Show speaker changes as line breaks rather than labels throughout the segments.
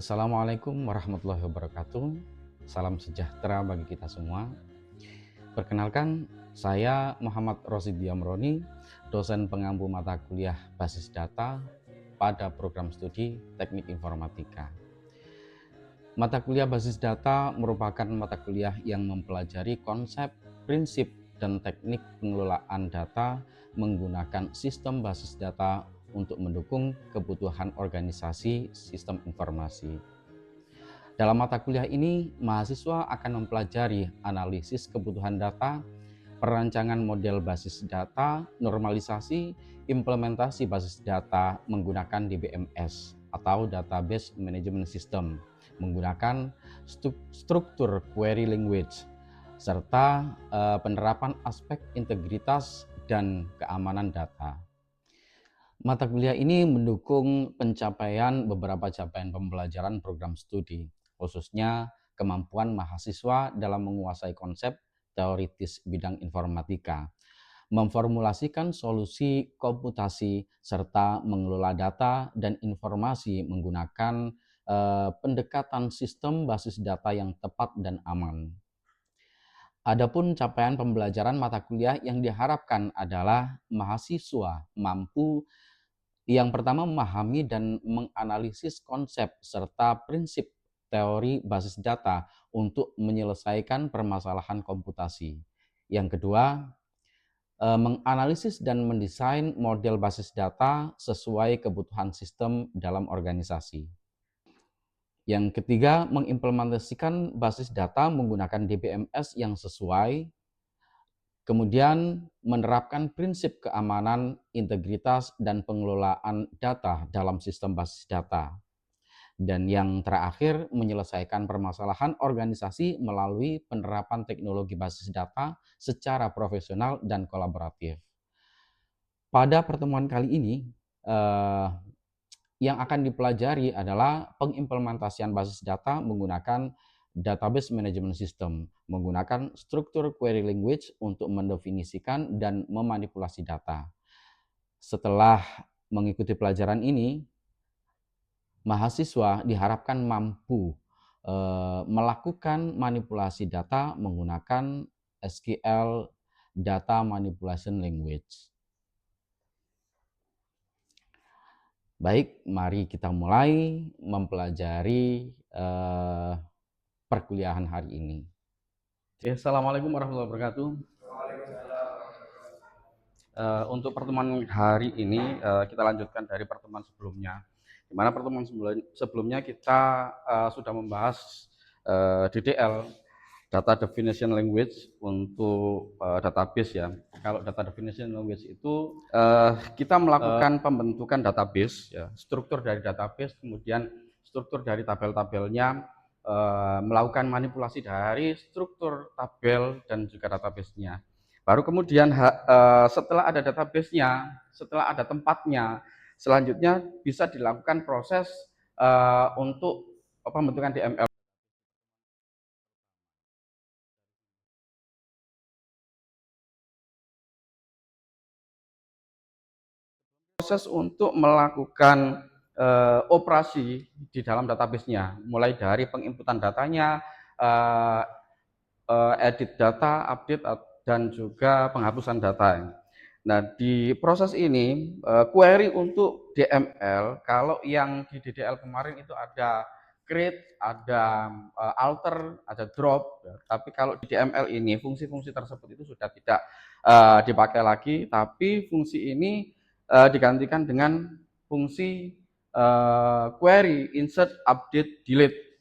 Assalamualaikum warahmatullahi wabarakatuh. Salam sejahtera bagi kita semua. Perkenalkan, saya Muhammad Rosydi Amroni, dosen pengampu mata kuliah basis data pada program studi Teknik Informatika. Mata kuliah basis data merupakan mata kuliah yang mempelajari konsep, prinsip, dan teknik pengelolaan data menggunakan sistem basis data untuk mendukung kebutuhan organisasi sistem informasi. Dalam mata kuliah ini, mahasiswa akan mempelajari analisis kebutuhan data, perancangan model basis data, normalisasi, implementasi basis data menggunakan DBMS atau Database Management System, menggunakan struktur query language, serta penerapan aspek integritas dan keamanan data. Mata kuliah ini mendukung pencapaian beberapa capaian pembelajaran program studi, khususnya kemampuan mahasiswa dalam menguasai konsep teoritis bidang informatika, memformulasikan solusi komputasi, serta mengelola data dan informasi menggunakan pendekatan sistem basis data yang tepat dan aman. Adapun capaian pembelajaran mata kuliah yang diharapkan adalah mahasiswa mampu yang pertama, memahami dan menganalisis konsep serta prinsip teori basis data untuk menyelesaikan permasalahan komputasi. Yang kedua, menganalisis dan mendesain model basis data sesuai kebutuhan sistem dalam organisasi. Yang ketiga, mengimplementasikan basis data menggunakan DBMS yang sesuai. Kemudian menerapkan prinsip keamanan, integritas, dan pengelolaan data dalam sistem basis data. Dan yang terakhir, menyelesaikan permasalahan organisasi melalui penerapan teknologi basis data secara profesional dan kolaboratif. Pada pertemuan kali ini, yang akan dipelajari adalah pengimplementasian basis data menggunakan Database Management System, menggunakan struktur query language untuk mendefinisikan dan memanipulasi data. Setelah mengikuti pelajaran ini, mahasiswa diharapkan mampu melakukan manipulasi data menggunakan SQL Data Manipulation Language. Baik, mari kita mulai mempelajari perkuliahan hari ini. Assalamualaikum warahmatullahi wabarakatuh. Untuk pertemuan hari ini kita lanjutkan dari pertemuan sebelumnya. Di mana pertemuan sebelumnya kita sudah membahas DDL, Data Definition Language untuk database ya. Kalau Data Definition Language itu kita melakukan pembentukan database, ya, struktur dari database, kemudian struktur dari tabel-tabelnya, melakukan manipulasi dari struktur tabel dan juga database-nya. Baru kemudian setelah ada database-nya, setelah ada tempatnya, selanjutnya bisa dilakukan proses untuk pembentukan DML. Proses untuk melakukan operasi di dalam database-nya, mulai dari penginputan datanya, edit data, update, dan juga penghapusan data. Nah, di proses ini, query untuk DML, kalau yang di DDL kemarin itu ada create, ada alter, ada drop. Tapi kalau di DML ini, fungsi-fungsi tersebut itu sudah tidak dipakai lagi, tapi fungsi ini digantikan dengan fungsi query, insert, update, delete.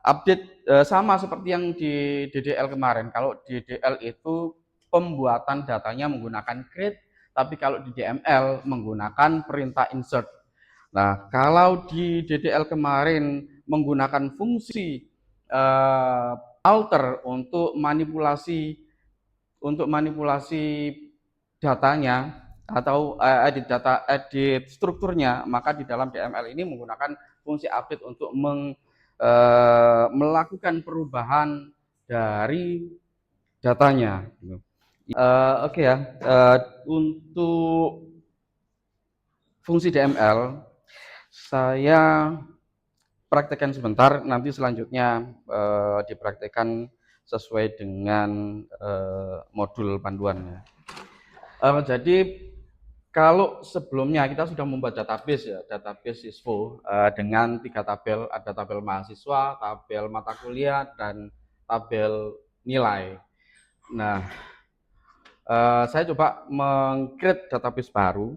Update sama seperti yang di DDL kemarin. Kalau di DDL itu pembuatan datanya menggunakan create, tapi kalau di DML menggunakan perintah insert. Nah, kalau di DDL kemarin menggunakan fungsi alter untuk manipulasi datanya atau edit strukturnya, maka di dalam DML ini menggunakan fungsi update untuk melakukan perubahan dari datanya. Oke ya, untuk fungsi DML saya praktekkan sebentar, nanti selanjutnya dipraktekkan sesuai dengan modul panduannya. Jadi kalau sebelumnya kita sudah membuat database ya, database ISFO dengan 3 tabel, ada tabel mahasiswa, tabel mata kuliah, dan tabel nilai. Nah, saya coba meng-create database baru.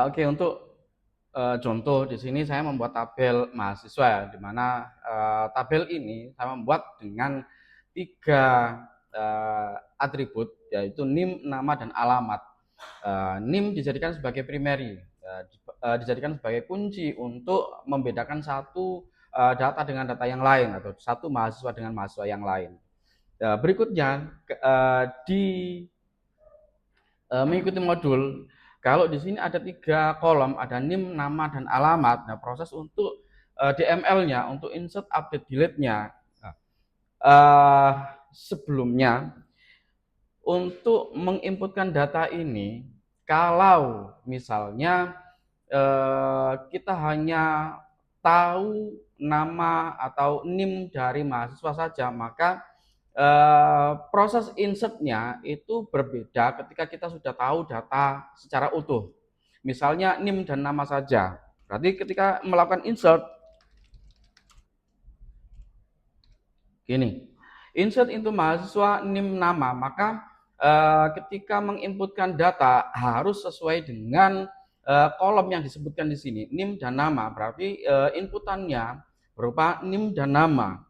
Oke, untuk contoh di sini saya membuat tabel mahasiswa ya, di mana tabel ini saya membuat dengan 3 atribut, yaitu NIM, nama, dan alamat. NIM dijadikan sebagai primary, dijadikan sebagai kunci untuk membedakan satu data dengan data yang lain atau satu mahasiswa dengan mahasiswa yang lain. Berikutnya mengikuti modul, kalau di sini ada 3 kolom, ada NIM, nama, dan alamat. Nah, proses untuk DML-nya, untuk insert, update, delete-nya, sebelumnya untuk menginputkan data ini, kalau misalnya kita hanya tahu nama atau NIM dari mahasiswa saja, maka proses insert-nya itu berbeda ketika kita sudah tahu data secara utuh. Misalnya NIM dan nama saja. Berarti ketika melakukan insert, gini, insert into mahasiswa NIM nama, maka ketika menginputkan data harus sesuai dengan kolom yang disebutkan di sini, NIM dan nama. Berarti inputannya berupa NIM dan nama.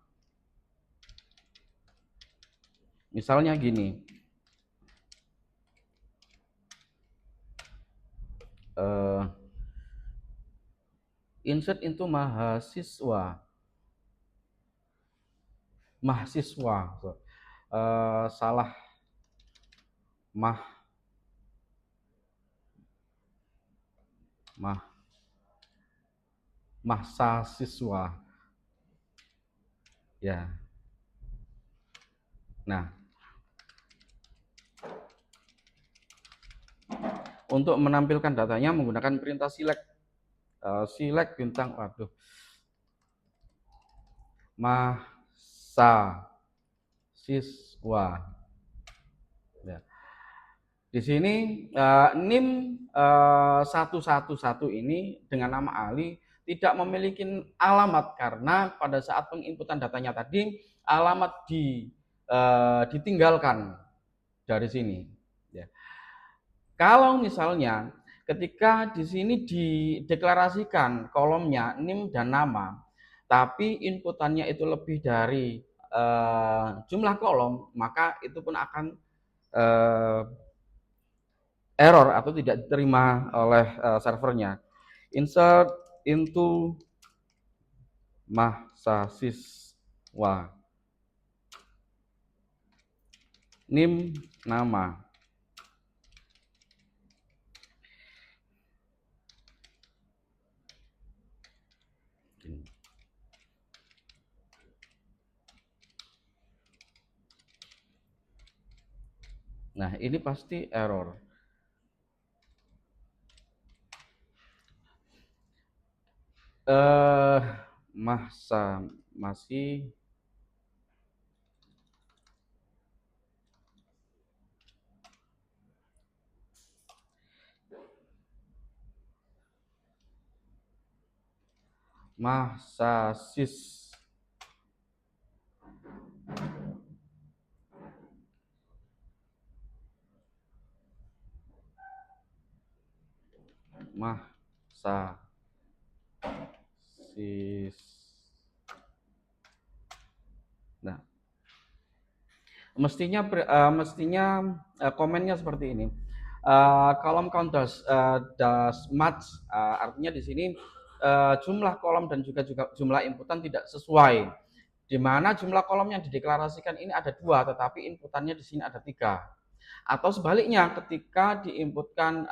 Misalnya gini, insert into mahasiswa, salah, mahasiswa ya. Nah, untuk menampilkan datanya menggunakan perintah select, bintang, mahasiswa. Ya. Di sini NIM 111 ini dengan nama Ali tidak memiliki alamat, karena pada saat penginputan datanya tadi alamat ditinggalkan dari sini. Ya. Kalau misalnya ketika di sini dideklarasikan kolomnya NIM dan nama, tapi inputannya itu lebih dari jumlah kolom, maka itu pun akan error atau tidak diterima oleh servernya. Insert into mahasiswa, NIM, nama. Nah, ini pasti error. Masih Nah, mestinya komennya seperti ini. Kolom count does match, artinya di sini jumlah kolom dan juga jumlah inputan tidak sesuai, di mana jumlah kolom yang dideklarasikan ini ada 2, tetapi inputannya di sini ada 3. Atau sebaliknya, ketika diinputkan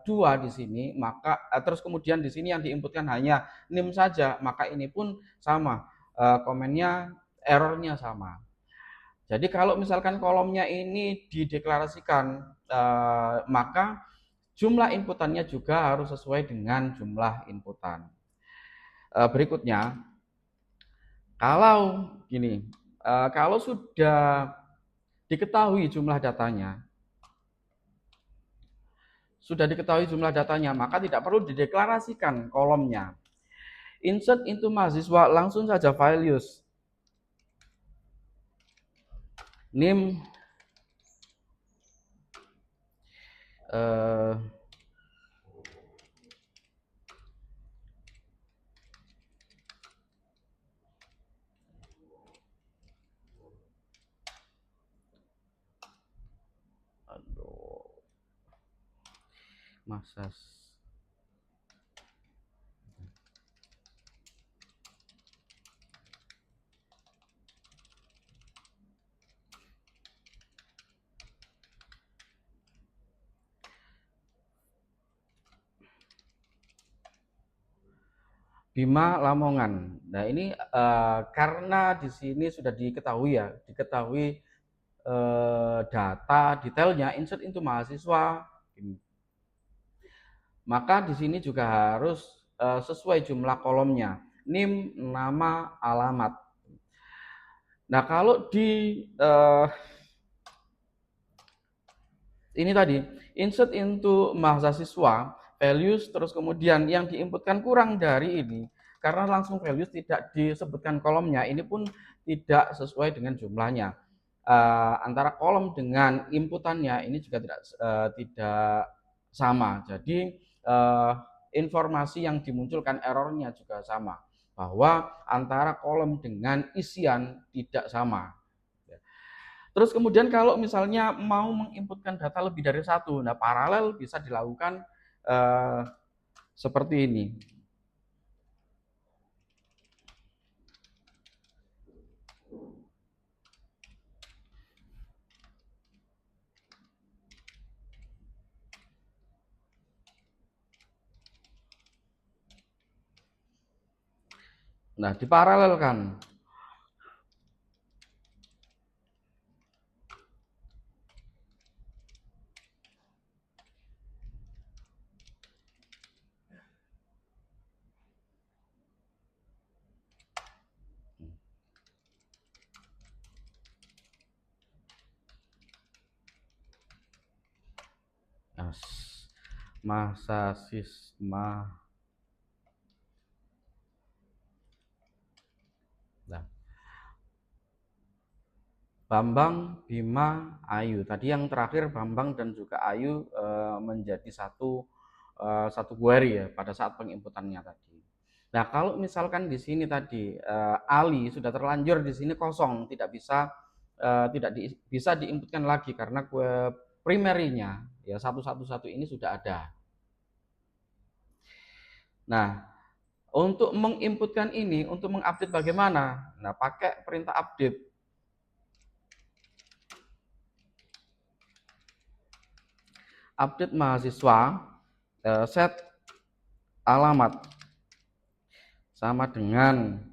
2 di sini, maka terus kemudian di sini yang diinputkan hanya NIM saja, maka ini pun sama, komennya errornya sama. Jadi kalau misalkan kolomnya ini dideklarasikan, maka jumlah inputannya juga harus sesuai dengan jumlah inputan. Berikutnya, kalau gini, kalau sudah diketahui jumlah datanya, maka tidak perlu dideklarasikan kolomnya. Insert into mahasiswa, langsung saja values name, masa Bima Lamongan. Nah ini karena di sini sudah diketahui data detailnya insert into mahasiswa, maka di sini juga harus sesuai jumlah kolomnya, NIM, nama, alamat. Nah kalau di ini tadi insert into mahasiswa values, terus kemudian yang diinputkan kurang dari ini karena langsung values tidak disebutkan kolomnya, ini pun tidak sesuai dengan jumlahnya. Antara kolom dengan inputannya ini juga tidak sama. Jadi informasi yang dimunculkan errornya juga sama, bahwa antara kolom dengan isian tidak sama. Terus kemudian kalau misalnya mau menginputkan data lebih dari satu, nah paralel bisa dilakukan seperti ini. Nah, diparalelkan. Masa sisma. Nah, Bambang, Bima, Ayu. Tadi yang terakhir Bambang dan juga Ayu menjadi satu query ya pada saat penginputannya tadi. Nah, kalau misalkan di sini tadi Ali sudah terlanjur di sini kosong, tidak bisa diinputkan lagi karena primerinya ya 111 ini sudah ada. Nah, untuk menginputkan ini, untuk mengupdate bagaimana? Nah, pakai perintah update. Update mahasiswa, set alamat sama dengan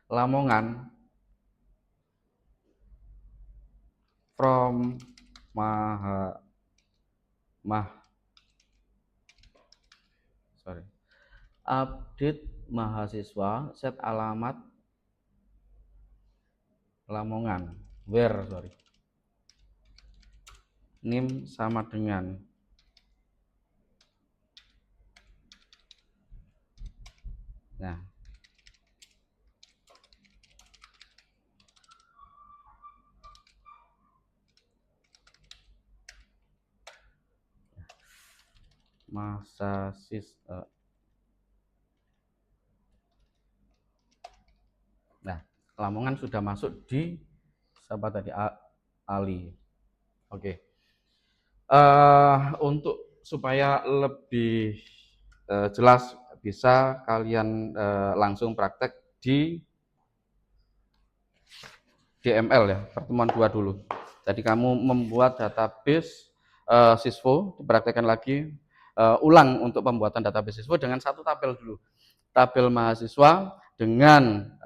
Lamongan from update mahasiswa set alamat Lamongan where NIM sama dengan masa Lamongan sudah masuk di siapa tadi Ali. Oke. Untuk supaya lebih jelas bisa kalian langsung praktek di DML ya, pertemuan 2 dulu. Jadi kamu membuat database Siswo, dipraktekkan lagi, ulang untuk pembuatan database Siswo dengan satu tabel dulu. Tabel mahasiswa,
dengan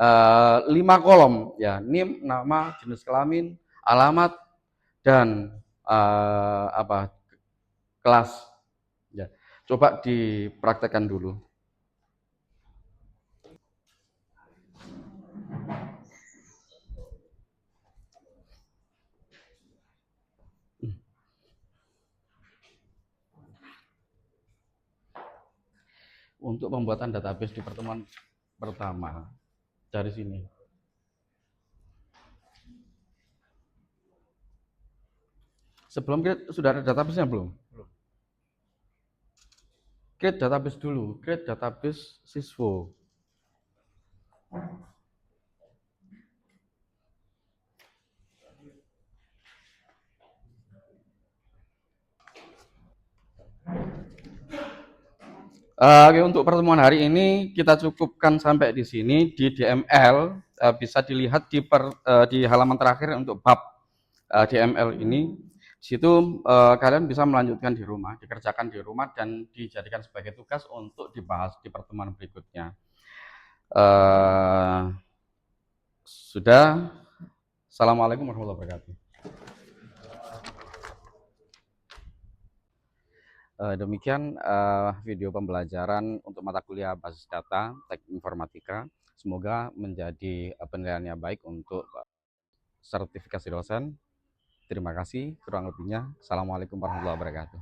5 kolom ya, NIM, nama, jenis kelamin, alamat, dan kelas ya. Coba dipraktekkan dulu. Untuk pembuatan database di pertemuan pertama dari sini. Sebelum sudah ada database-nya belum? Create database dulu, create database siswo. Oke, untuk pertemuan hari ini kita cukupkan sampai di sini di DML. Bisa dilihat di halaman terakhir untuk bab DML ini. Di situ kalian bisa melanjutkan di rumah, dikerjakan di rumah, dan dijadikan sebagai tugas untuk dibahas di pertemuan berikutnya. Sudah. Assalamualaikum warahmatullahi wabarakatuh. Demikian video pembelajaran untuk mata kuliah basis data teknik informatika. Semoga menjadi penilaian yang baik untuk sertifikasi dosen. Terima kasih. Kurang lebihnya, assalamualaikum warahmatullahi wabarakatuh.